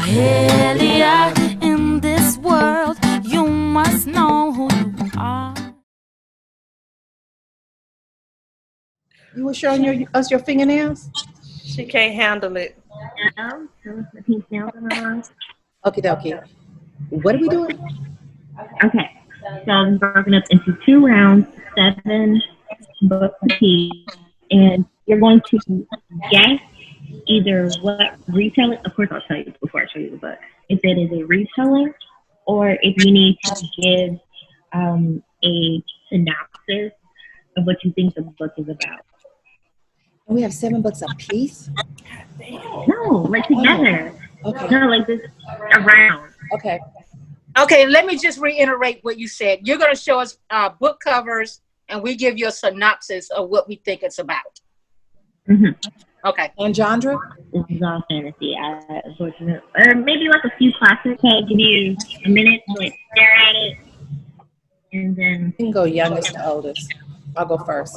Mahalia, in this world, you must know who you are. You were showing us your fingernails? She can't handle it. Okay. What are we doing? Okay. So I'm broken up into 2 rounds, 7 books apiece, and you're going to guess either what retailer. Of course, I'll tell you before I show you the book. If it is a retailer, or if you need to give a synopsis of what you think the book is about. We have 7 books apiece? No, like together. Okay. No, like this around. Okay. Okay, let me just reiterate what you said. You're going to show us book covers, and we give you a synopsis of what we think it's about. Mm-hmm. Okay. And Jandra? This is all fantasy, unfortunately. Or maybe like a few classics. I'll give you a minute to like stare at it. And then You can go youngest to oldest. I'll go first.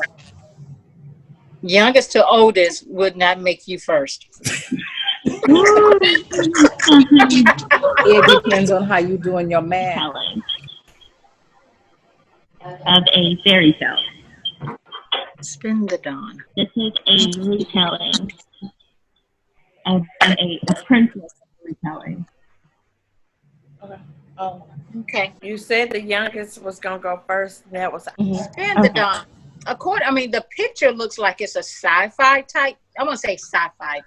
Youngest to oldest would not make you first. It depends on how you doing your math. telling of a fairy tale. Spin the dawn. This is a retelling of a princess retelling. Okay. Oh. Okay. You said the youngest was gonna go first. That was Spin the dawn. The picture looks like it's a sci-fi type. I want to say sci-fi.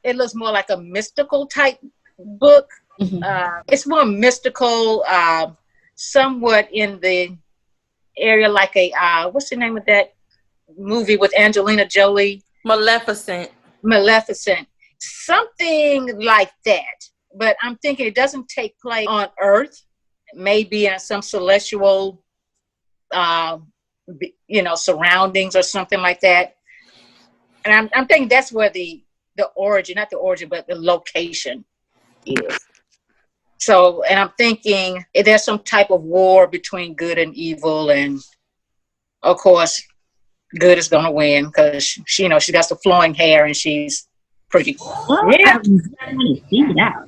It looks more like a mystical type book. Mm-hmm. It's more mystical, somewhat in the area like a what's the name of that movie with Angelina Jolie? Maleficent. Something like that. But I'm thinking it doesn't take place on Earth, maybe in some celestial, surroundings or something like that. And I'm thinking that's where the origin, not the origin, but the location is. So, and I'm thinking if there's some type of war between good and evil, and of course, good is going to win because she got the flowing hair and she's pretty. Well, yeah. I'm trying to see it out.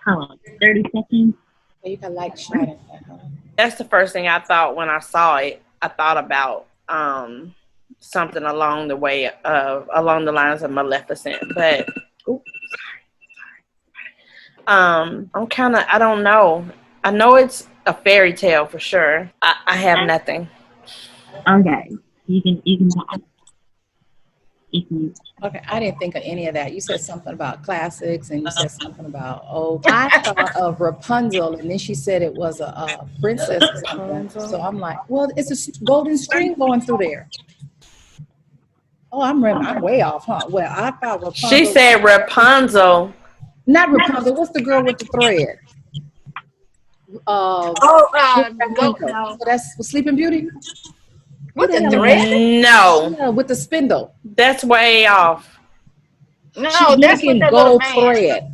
How long? 30 seconds? You can like shining. That's the first thing I thought when I saw it. I thought about something along the lines of Maleficent, but I don't know. I know it's a fairy tale for sure. I have nothing. Okay, you can talk. Okay, I didn't think of any of that. You said something about classics, and you said something about I thought of Rapunzel, and then she said it was a princess or something. So I'm like, well, it's a golden string going through there. Oh, I'm way off, huh? Well, I thought Rapunzel. She said Rapunzel. Not Rapunzel. What's the girl with the thread? No. So that's Sleeping Beauty. With the thread? No. Yeah, with the spindle. That's way off. No, she's that's making with gold thread.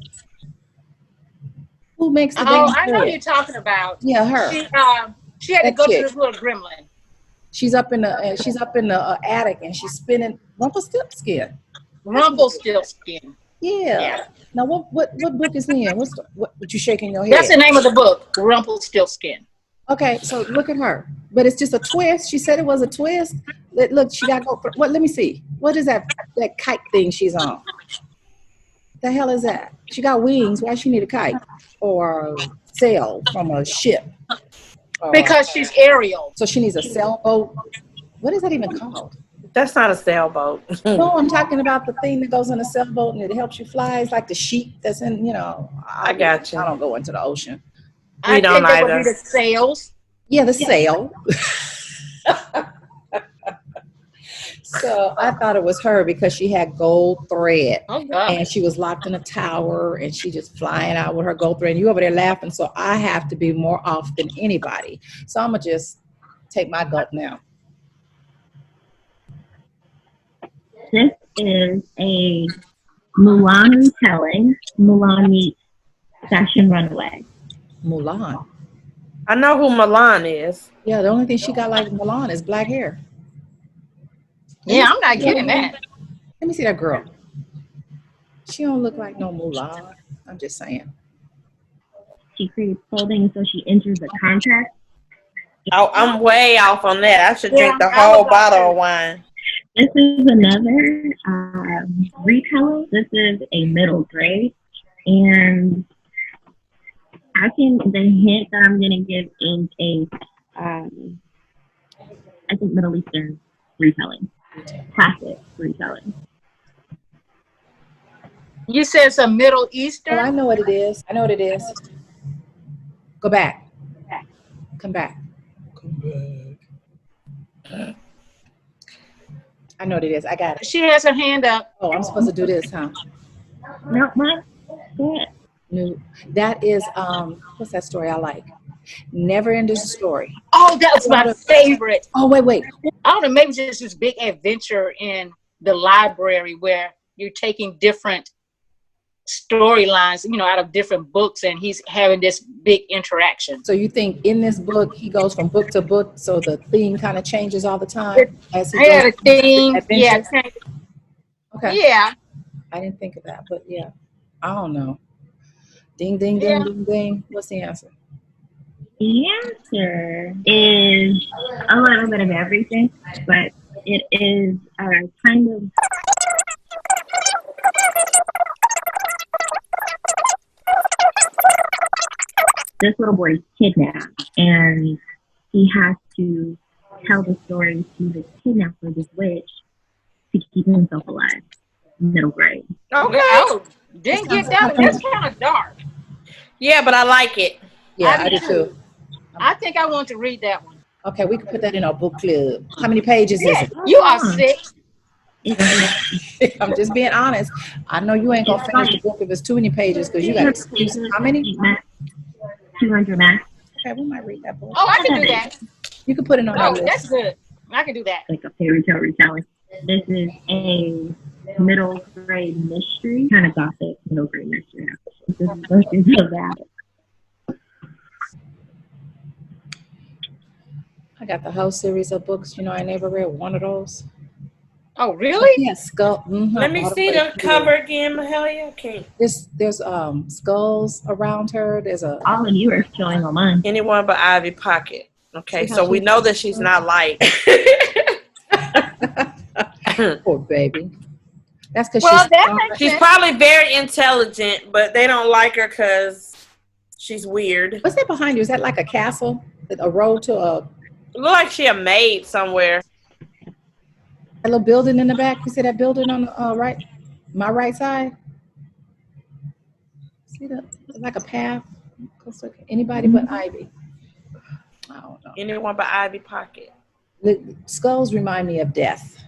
Who makes the damn I know thread? who you're talking about. Yeah, her. She had to go to this little gremlin. She's up in the attic and she's spinning Rumpelstiltskin. Rumpelstiltskin. Yeah. Now what book is in? What you shaking your head? That's the name of the book, Rumpelstiltskin. Okay, so look at her. But it's just a twist. She said it was a twist. Look, she got to go for what? Let me see. What is that kite thing she's on? The hell is that? She got wings. Why she need a kite or sail from a ship? Because she's Ariel. So she needs a sailboat. What is that even called? That's not a sailboat. No, I'm talking about the thing that goes in a sailboat and it helps you fly. It's like the sheet that's in, I got you. I don't go into the ocean. We don't think either. Would be the sails. Yeah, the sail. So I thought it was her because she had gold thread. Oh, God. And she was locked in a tower and she just flying out with her gold thread. And you over there laughing. So I have to be more off than anybody. So I'm going to just take my gut now. This is a Mulan retelling. Mulan meets Fashion Runaway. Mulan. I know who Mulan is. Yeah, the only thing she got like Mulan is black hair. Yeah, I'm not getting that. Let me see that girl. She don't look like no Mulan. I'm just saying. She creates clothing, so she enters a contract. Oh, I'm way off on that. I should drink the I whole was bottle of wine. This is another retelling. This is a middle grade, and the hint that I'm gonna give is I think Middle Eastern retelling, classic retelling. You said it's a Middle Oh, Eastern? I know what it is. I know what it is. Go back. Come back. Come back. I know what it is. I got it. She has her hand up. Oh, I'm supposed to do this, huh? No, Mom. Go ahead. No, that is what's that story I like? Never Ending Story. Oh, that was my favorite. Oh, wait. I don't know, maybe it's just this big adventure in the library where you're taking different storylines, out of different books, and he's having this big interaction. So you think in this book he goes from book to book, so the theme kind of changes all the time as he I had a goes theme. Yeah. adventures? Okay. Yeah. I didn't think of that, but yeah. I don't know. Ding, ding, Yeah. ding, ding, ding. What's the answer? The answer is a little bit of everything, but it is kind of this little boy is kidnapped, and he has to tell the story to the kidnapper, this witch, to keep himself alive. Middle grade. Okay. Oh, didn't get that one. That's kind of dark. Yeah, but I like it. Yeah, I do too. I think I want to read that one. Okay, we can put that in our book club. How many pages is it? You are sick. I'm just being honest. I know you ain't gonna finish the book if it's too many pages because you got excuses. How many? 200 max. Okay, we might read that book. Oh, I can do that. You can put it on our Oh, list. that's good. I can do that. Like a fairy tale retelling. This is a middle grade mystery, kind of gothic middle grade mystery. This is versions of that. I got the whole series of books. I never read one of those. Oh, really? Yes, skull. Let me see the cover again, Mahalia. Okay. There's skulls around her. There's a. All of you are showing on mine. Anyone but Ivy Pocket. Okay, so we know that she's not light. Poor baby. That's because she's probably very intelligent, but they don't like her because she's weird. What's that behind you? Is that like a castle? A road to a. It look like she a maid somewhere. A little building in the back. You see that building on the right, my right side? See that? Like a path. Anybody but Ivy. I don't know. Anyone but Ivy Pocket. The skulls remind me of death.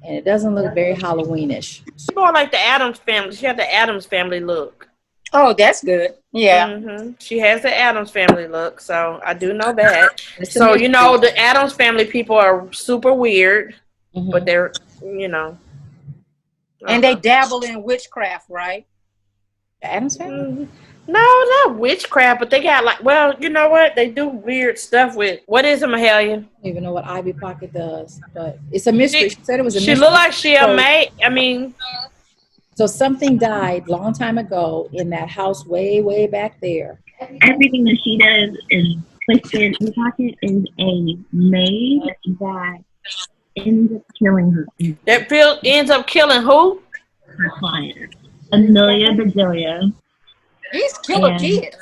And it doesn't look very Halloweenish. She's more like the Addams family. She had the Addams family look. Oh, that's good. Yeah. Mm-hmm. She has the Addams family look, so I do know that. So, the Addams family people are super weird, but they're, And they dabble in witchcraft, right? The Addams family? No, not witchcraft, but they got you know what? They do weird stuff with, what is a Mahalia? I don't even know what Ivy Pocket does, but it's a mystery. She said it was a mystery. She looked like she a maid. So something died long time ago in that house way back there. Everything that she does is twisted. Ivy Pocket is a maid that ends up killing her. That ends up killing who? Her client. Ma-hell-yea. These killer kids.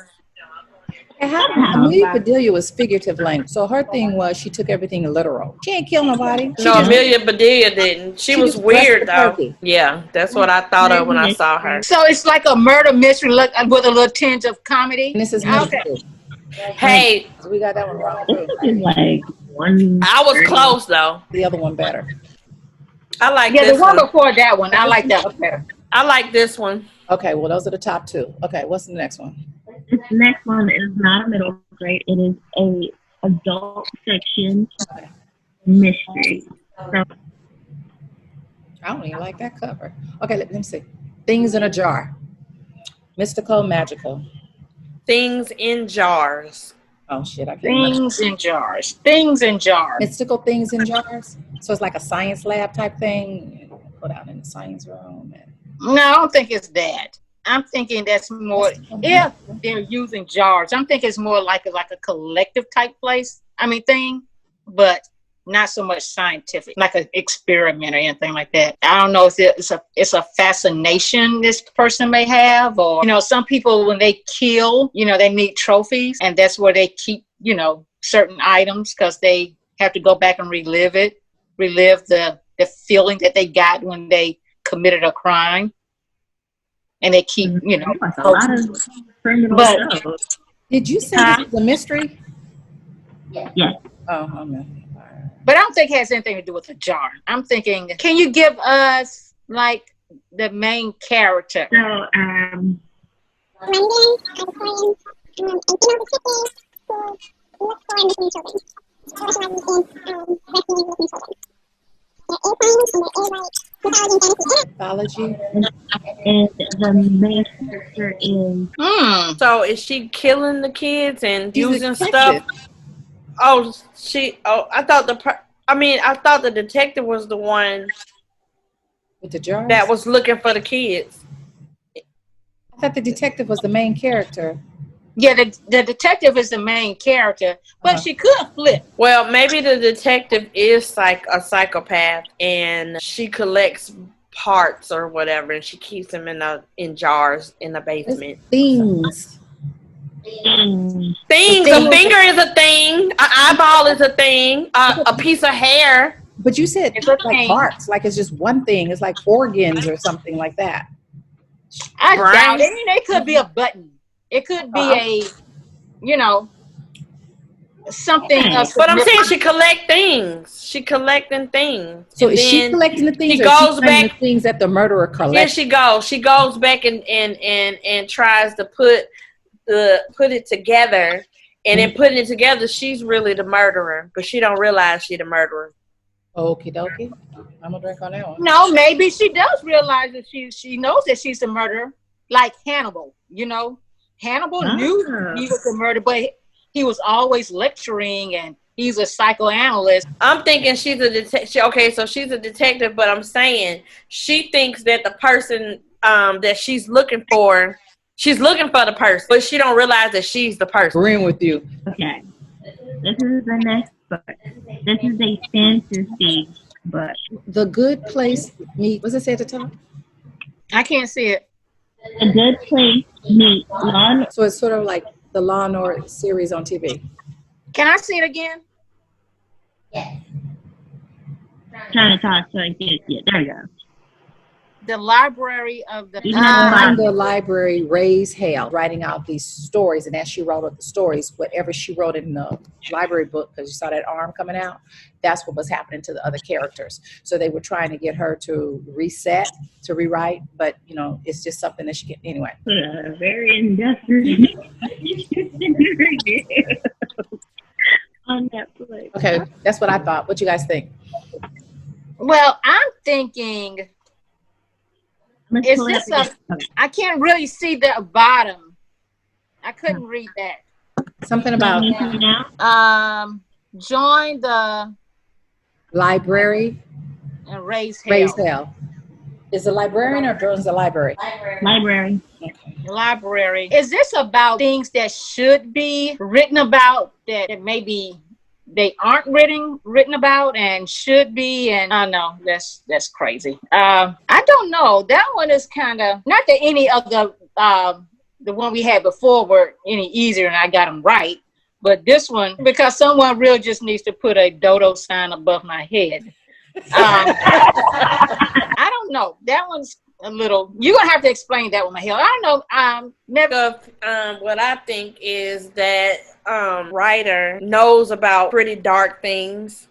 Ma-hell-yea was figurative language. So her thing was she took everything literal. she ain't kill nobody. No, Ma-hell-yea didn't. She was weird though. Yeah, that's what I thought of when I saw her. So it's like a murder mystery with a little tinge of comedy. And this is Hey, so we got that one wrong too. Like one. I was close though. The other one better. I like this the one before that one. I like that one better. I like this one. Okay, well those are the top two. Okay, what's the next one? This next one is not a middle grade. It is a adult fiction mystery. So, I don't even like that cover. Okay, let me see. Things in a Jar. Mystical, magical. Things in jars. Oh shit, I can't remember. Things in jars. Things in jars. Mystical things in jars. So it's like a science lab type thing. Put out in the science room. No, I don't think it's that. I'm thinking that's more if they're using jars. I'm thinking it's more like a collective type place. I mean thing, but not so much scientific, like an experiment or anything like that. I don't know if it's a fascination this person may have, or some people when they kill, they need trophies, and that's where they keep certain items because they have to go back and relive the feeling that they got when they committed a crime. And they keep, Like a lot of criminal shows. Did you say this is a mystery? Yes. Oh, okay. But I don't think it has anything to do with the jar. I'm thinking, can you give us like the main character? So, Mythology. and the main character is So is she killing the kids and She's a using detective. stuff? I thought the detective was the one With the jars? that was looking for the kids. I thought the detective was the main character. Yeah, the detective is the main character, but she could flip. Well, maybe the detective is like a psychopath, and she collects parts or whatever, and she keeps them in jars in the basement. Things. Things. A finger is a thing. An eyeball is a thing. A piece of hair. But you said It's a like thing. parts, like it's just one thing. It's like organs or something like that. I Right. doubt it. It could be a button. It could be something else. But I'm saying she collect things. She collecting things. So And is she then collecting the things she or goes is she finding back- the things that the murderer Here collects? she goes. She goes back and tries to put it together, and in putting it together, she's really the murderer, but she don't realize she the murderer. Okie dokie. I'm gonna drink on that one. No, maybe she does realize that she knows that she's the murderer, like Hannibal. Hannibal knew he was the murderer, but he was always lecturing, and he's a psychoanalyst. I'm thinking she's a detective. Okay, so she's a detective, but I'm saying she thinks that the person that she's looking for the person, but she don't realize that she's the person. Agreeing with you. okay. This is the next book. This is a fantasy book. The Good Place meet. What's it say at the top? I can't see it. A Good Place meet Law. So it's sort of like the Law and Order series on TV. Can I see it again? Trying to talk so I can get it. There you go. The library of the. In the library, raised hell, writing out these stories, and as she wrote up the stories, whatever she wrote in the library book, because you saw that arm coming out, that's what was happening to the other characters. So they were trying to get her to reset, to rewrite, but it's just something that she can anyway. Very in-depth on Netflix. Okay, that's what I thought. What you guys think? Well, I'm thinking. Is this I can't really see the bottom. I couldn't read that. Something about Join the library and raise hell. Raise hell. Is the librarian or joins the library? Library. Library. Is this about things that should be written about that maybe they aren't written about and should be? And I know that's crazy. I don't know. That one is kind of not that any of the one we had before were any easier and I got them right, but this one, because someone real just needs to put a dodo sign above my head. I don't know. That one's a little. You're gonna have to explain that one, Ma-hell. I don't know. Never. What I think is that writer knows about pretty dark things.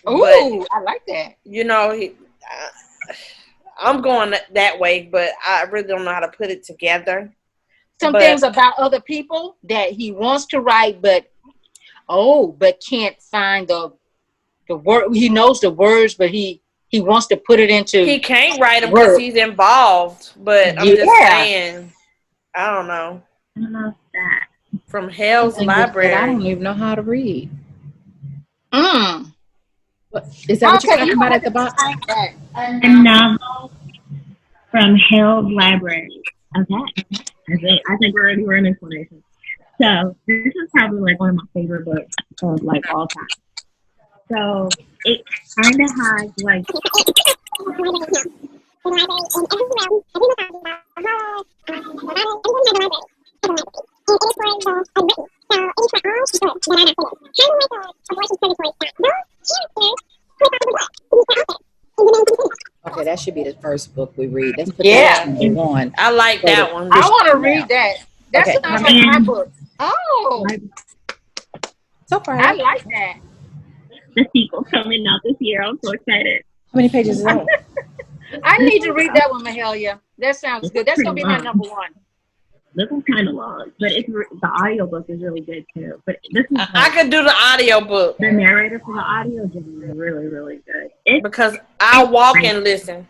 Ooh, I like that. I'm going that way, but I really don't know how to put it together. Some things about other people that he wants to write, but can't find the word. He knows the words, but he wants to put it into. He can't write them because he's involved. But I'm just saying, I don't know. I don't know that. From Hell's Library. I don't even know how to read. Mm. Is that what you're talking about at the bottom? A novel from Hell's Library. Okay. I think we're ready for an explanation. So this is probably like one of my favorite books of like all time. So it kind of has like Okay, that should be the first book we read. Let's put Yeah. that number one. I like So that the- one. I want to read that. That Okay. sounds like my book. Oh, like So far, I like that. the sequel coming out this year. I'm so excited. how many pages is that? I need to read that one, Mahalia. That sounds good. That's gonna be my number one. This one's kind of long, but the audiobook is really good too. But this is I could do the audio book the narrator for the audio is really, really good. It's because I walk and listen.